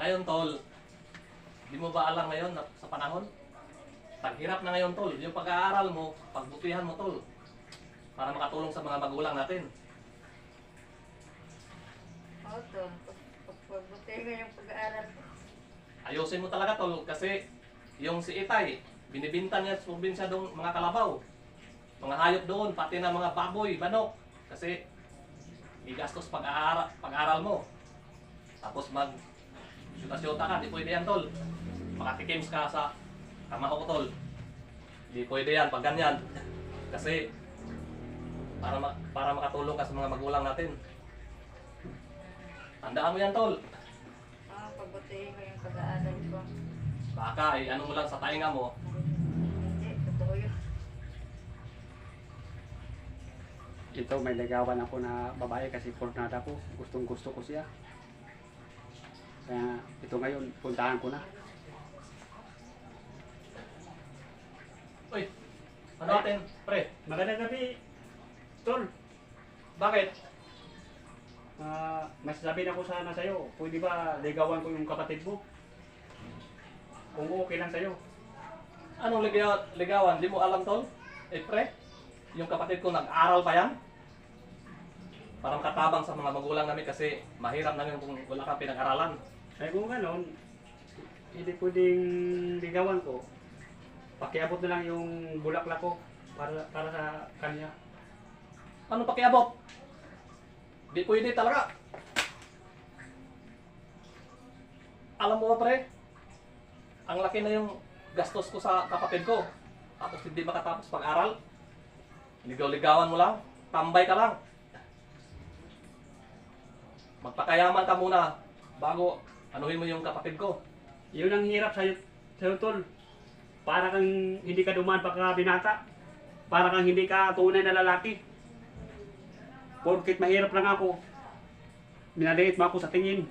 Ngayon, tol, di mo ba alam ngayon sa panahon? Taghirap na ngayon, tol. Yung pag-aaral mo, pagbutihan mo, tol. Para makatulong sa mga magulang natin. Oo, tol. Pagbuti mo yung pag-aaral ko. Ayusin mo talaga, tol. Kasi yung si Itay, binibinta niya sa probinsya doon mga kalabaw. Mga hayop doon, pati na mga baboy, manok. Kasi igastos pag-aaral mo. Tapos syuta-syuta ka, di pwede yan, tol. Makatikims ka sa kamaho ko, tol. Di pwede yan pag ganyan. Kasi para makatulong ka sa mga magulang natin. Tandaan mo yan, tol. Oo, pagbuti mo yung pag-aaral ko. Baka ano mo lang sa tainga mo. Hindi, totoo yun. Ito, may ligawan ako na babae kasi pornada ko. Gustong gusto ko siya. Kaya ito ngayon, puntahan ko na. Uy, ano natin, pre? Magandang gabi, Tol. Bakit? May sasabihin ako sana sa'yo. Pwede ba ligawan ko yung kapatid mo? Kung okay lang sa'yo. Anong ligawan? Di mo alam, tol? Pre, yung kapatid ko nag-aral pa yan. Para makatabang sa mga magulang namin kasi mahirap namin kung wala kang pinag-aralan. Ay kung gano'n, hindi pwedeng ligawan ko. Pakiabot na lang yung bulaklak ko para sa kanya. Ano pakiabot? Di pwede talaga. Alam mo ba, pre? Ang laki na yung gastos ko sa kapatid ko. Tapos hindi makatapos pag-aral. Ligaw-ligawan mo lang. Tambay ka lang. Magpakayaman ka muna bago anuhin mo yung kapatid ko. Yun ang hirap sa'yo, Tol. Para kang hindi ka dumaan pagka binata. Para kang hindi ka tunay na lalaki. Porkit mahirap lang ako, minaliit mo ako sa tingin.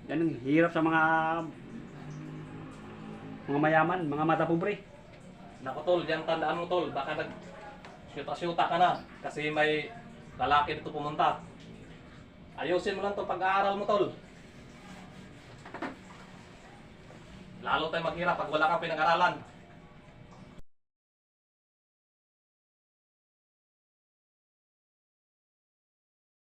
Yan ang hirap sa mga mayaman, mga mata pobre. Naku, tol, yan tandaan mo, tol. Baka nag-syuta-syuta ka na kasi may lalaki dito pumunta. Ayusin mo lang to pag-aaral mo, tol. Lalo tayo maghirap pag wala kang pinag-aralan.